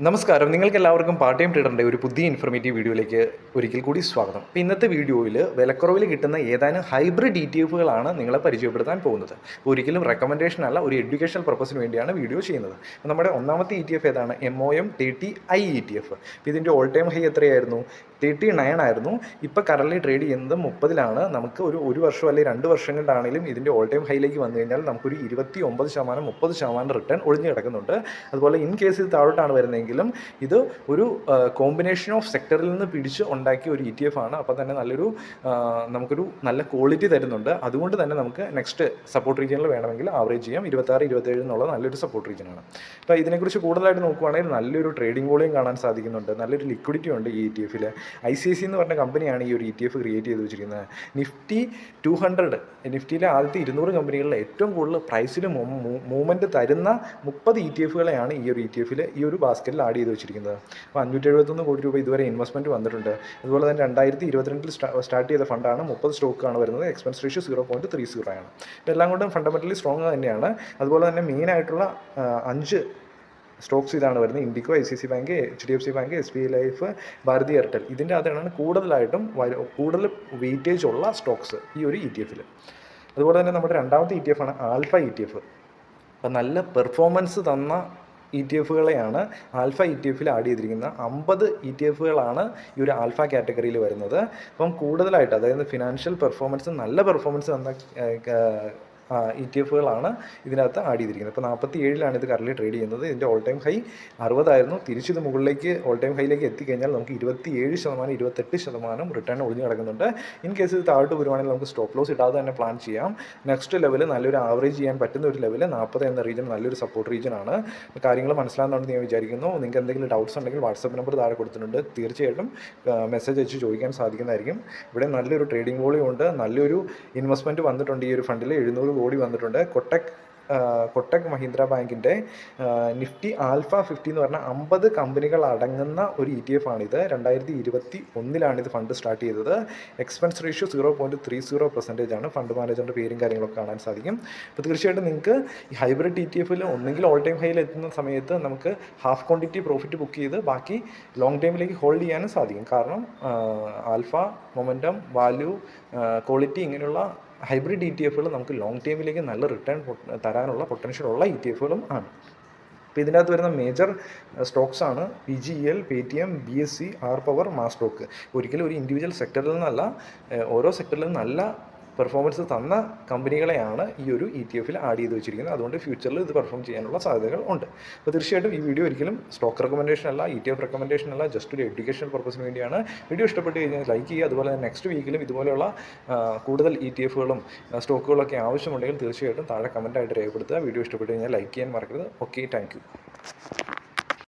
നമസ്കാരം, നിങ്ങൾക്ക് എല്ലാവർക്കും പാർട്ട് ടൈം ട്രേഡറിൻ്റെ ഒരു പുതിയ ഇൻഫർമേറ്റീവ് വീഡിയോയിലേക്ക് ഒരിക്കൽ കൂടി സ്വാഗതം. അപ്പോൾ ഇന്നത്തെ വീഡിയോയിൽ വിലക്കുറവിൽ കിട്ടുന്ന ഏതാനും ഹൈബ്രിഡ് ETF-കളാണ് നിങ്ങളെ പരിചയപ്പെടുത്താൻ പോകുന്നത്. ഒരിക്കലും റെക്കമെൻഡേഷൻ അല്ല, ഒരു എഡ്യൂക്കേഷണൽ പർപ്പസിന് വേണ്ടിയാണ് വീഡിയോ ചെയ്യുന്നത്. അപ്പോൾ നമ്മുടെ ഒന്നാമത്തെ ETF ഏതാണ്? MOM30I ETF. അപ്പോൾ ഇതിൻ്റെ ഓൾ ടൈം ഹൈ എത്രയായിരുന്നു? 39 ആയിരുന്നു. ഇപ്പോൾ കറൻറ്റ്ലി ട്രേഡ് ചെയ്യുന്നത് 30-ലാണ്. നമുക്ക് ഒരു വർഷം അല്ലെങ്കിൽ 2 വർഷം കൊണ്ടാണെങ്കിലും ഇതിൻ്റെ ഓൾ ടൈം ഹൈയിലേക്ക് വന്നു കഴിഞ്ഞാൽ നമുക്കൊരു 29%, 30% റിട്ടേൺ ഒളിഞ്ഞു കിടക്കുന്നുണ്ട്. അതുപോലെ ഇൻ കേസ് ഇത് താഴോട്ടാണ് വരുന്നതെങ്കിലും ഇത് ഒരു കോമ്പിനേഷൻ ഓഫ് സെക്ടറിൽ നിന്ന് പിടിച്ച് ഉണ്ടാക്കിയ ഒരു ETF ആണ്. അപ്പോൾ തന്നെ നമുക്കൊരു നല്ല ക്വാളിറ്റി തരുന്നുണ്ട്. അതുകൊണ്ട് തന്നെ നമുക്ക് നെക്സ്റ്റ് സപ്പോർട്ട് റീജിയനിൽ വേണമെങ്കിൽ ആവറേജ് ചെയ്യാം. 26-27 എന്നുള്ള നല്ലൊരു സപ്പോർട്ട് റീജിയനാണ്. അപ്പോൾ ഇതിനെക്കുറിച്ച് കൂടുതലായിട്ട് നോക്കുകയാണെങ്കിൽ നല്ലൊരു ട്രേഡിംഗ് വോളിയം കാണാൻ സാധിക്കുന്നുണ്ട്. നല്ലൊരു ലിക്വിഡിറ്റി ഉണ്ട് ഈ ETF-ൽ. ICICI എന്ന് പറഞ്ഞ കമ്പനിയാണ് ഈ ഒരു ETF ക്രിയേറ്റ് ചെയ്ത് വെച്ചിരിക്കുന്നത്. നിഫ്റ്റി 200, നിഫ്റ്റിയിലെ ആദ്യത്തെ 200 കമ്പനികളിൽ ഏറ്റവും കൂടുതൽ പ്രൈസിൽ മൂവ്മെൻറ്റ് തരുന്ന 30 ETF-കളെയാണ് ഈ ഒരു ETF-ൽ ഈ ഒരു ബാസ്ക്കറ്റിൽ ആഡ് ചെയ്ത് വെച്ചിരിക്കുന്നത്. അപ്പോൾ 571 കോടി രൂപ ഇതുവരെ ഇൻവെസ്റ്റ്മെൻറ്റ് വന്നിട്ടുണ്ട്. അതുപോലെ തന്നെ 2022 സ്റ്റാർട്ട് ചെയ്ത ഫണ്ടാണ്. 30 സ്റ്റോക്കാണ് വരുന്നത്. എക്സ്പെൻസ് റേഷ്യോ 0.30 ആണ്. അപ്പോൾ എല്ലാം കൊണ്ടും ഫണ്ടമെൻ്റലി സ്ട്രോങ് തന്നെയാണ്. അതുപോലെ തന്നെ മെയിനായിട്ടുള്ള 5 സ്റ്റോക്സ് ഇതാണ് വരുന്നത്. IndiGo, ICICI bank, HDFC bank, SBI life, Bharti Airtel. ഇതിൻ്റെ അകത്താണ് കൂടുതൽ വെയിറ്റേജ് ഉള്ള സ്റ്റോക്സ് ഈ ഒരു ETF-ൽ. അതുപോലെ തന്നെ നമ്മുടെ രണ്ടാമത്തെ ETF ആണ് ആൽഫ ETF. അപ്പോൾ നല്ല പെർഫോമൻസ് തന്ന ETF-കളെയാണ് ആൽഫ ETF-ൽ ആഡ് ചെയ്തിരിക്കുന്നത്. 50 ETF-കളാണ് ഈ ഒരു ആൽഫ കാറ്റഗറിയിൽ വരുന്നത്. അപ്പം കൂടുതലായിട്ട്, അതായത് ഫിനാൻഷ്യൽ പെർഫോമൻസ്, നല്ല പെർഫോമൻസ് തന്ന ETF-കളാണ് ഇതിനകത്ത് ആഡ് ചെയ്തിരിക്കുന്നത്. ഇപ്പോൾ 47-ലാണ് ഇത് കറൻറ്റ്ലി ട്രേഡ് ചെയ്യുന്നത്. ഇതിൻ്റെ ഓൾ ടൈം ഹൈ 60 ആയിരുന്നു. തിരിച്ചിത് മുകളിലേക്ക് ഓൾ ടൈം ഹൈയിലേക്ക് എത്തിക്കഴിഞ്ഞാൽ നമുക്ക് 27%, 28% റിട്ടേൺ ഒളിഞ്ഞു കിടക്കുന്നുണ്ട്. ഇൻ കേസ് ഇത് താഴോട്ട് വരുവാണെങ്കിൽ നമുക്ക് സ്റ്റോപ്പ് ലോസ് ഇടാതെ തന്നെ പ്ലാൻ ചെയ്യാം. നെക്സ്റ്റ് ലെവൽ നല്ലൊരു ആവറേജ് ചെയ്യാൻ പറ്റുന്ന ഒരു ലെവൽ 40 എന്ന റീജിയൻ നല്ലൊരു സപ്പോർട്ട് റീജിയനാണ്. കാര്യങ്ങൾ മനസ്സിലാകുന്നുണ്ടെന്ന് ഞാൻ വിചാരിക്കുന്നു. നിങ്ങൾക്ക് എന്തെങ്കിലും ഡൗട്ട്സ് ഉണ്ടെങ്കിൽ വാട്സപ്പ് നമ്പർ താഴെ കൊടുത്തിട്ടുണ്ട്. തീർച്ചയായിട്ടും മെസ്സേജ് അയച്ച് ചോദിക്കാൻ സാധിക്കുന്നതായിരിക്കും. ഇവിടെ നല്ലൊരു ട്രേഡിംഗ് വോളിയം ഉണ്ട്. നല്ലൊരു ഇൻവെസ്റ്റ്മെൻറ്റ് വന്നിട്ടുണ്ട് ഈ ഒരു ഫണ്ടിൽ. 700 കോടി വന്നിട്ടുണ്ട്. കൊട്ടക് മഹീന്ദ്ര ബാങ്കിൻ്റെ നിഫ്റ്റി ആൽഫ 50 എന്ന് പറഞ്ഞാൽ 50 കമ്പനികൾ അടങ്ങുന്ന ഒരു ETF ആണിത്. 2021-ലാണ് ഇത് ഫണ്ട് സ്റ്റാർട്ട് ചെയ്തത്. എക്സ്പെൻസ് റേഷ്യോ 0.30% ആണ്. ഫണ്ട് മാനേജറിൻ്റെ പേരും കാര്യങ്ങളൊക്കെ കാണാൻ സാധിക്കും. അപ്പോൾ തീർച്ചയായിട്ടും നിങ്ങൾക്ക് ഈ ഹൈബ്രിഡ് ETF-ൽ ഒന്നെങ്കിൽ ഓൾ ടൈം ഹൈയിൽ എത്തുന്ന സമയത്ത് നമുക്ക് ഹാഫ് ക്വാണ്ടിറ്റി പ്രോഫിറ്റ് ബുക്ക് ചെയ്ത് ബാക്കി ലോങ് ടൈമിലേക്ക് ഹോൾഡ് ചെയ്യാനും സാധിക്കും. കാരണം ആൽഫ, മൊമെൻറ്റം, വാല്യൂ, ക്വാളിറ്റി ഇങ്ങനെയുള്ള ഹൈബ്രിഡ് ETF-കൾ നമുക്ക് ലോങ് ടൈമിലേക്ക് നല്ല റിട്ടേൺ തരാനുള്ള പൊട്ടൻഷ്യലുള്ള ETF-കളും ആണ്. അപ്പോൾ ഇതിനകത്ത് വരുന്ന മേജർ സ്റ്റോക്സ് ആണ് PGEL, Paytm, BSE, R Power, മാസ്റ്റോക്ക്. ഒരിക്കലും ഒരു ഇൻഡിവിജ്വൽ സെക്ടറിൽ നിന്നല്ല, ഓരോ സെക്ടറിലും നല്ല പെർഫോമൻസ് തന്ന കമ്പനികളെയാണ് ഈ ഒരു ETF-ൽ ആഡ് ചെയ്ത് വെച്ചിരിക്കുന്നത്. അതുകൊണ്ട് ഫ്യൂച്ചറിൽ ഇത് പെർഫോം ചെയ്യാനുള്ള സാധ്യതകൾ ഉണ്ട്. അപ്പോൾ തീർച്ചയായിട്ടും ഈ വീഡിയോ ഒരിക്കലും സ്റ്റോക്ക് റെക്കമെൻഡേഷൻ അല്ല, ETF റെക്കമെൻഡേഷൻ അല്ല, ജസ്റ്റ് ഒരു എഡ്യൂക്കേഷണൽ പർപ്പസിന് വേണ്ടിയാണ്. വീഡിയോ ഇഷ്ടപ്പെട്ട് കഴിഞ്ഞാൽ ലൈക്ക് ചെയ്യുക. അതുപോലെ തന്നെ നെക്സ്റ്റ് വീക്കിലും ഇതുപോലെയുള്ള കൂടുതൽ ETF-കളും സ്റ്റോക്കുകളൊക്കെ ആവശ്യമുണ്ടെങ്കിൽ തീർച്ചയായിട്ടും താഴെ കമൻറ്റായിട്ട് രേഖപ്പെടുത്തുക. വീഡിയോ ഇഷ്ടപ്പെട്ട് കഴിഞ്ഞാൽ ലൈക്ക് ചെയ്യാൻ മറക്കരുത്. Okay, thank you.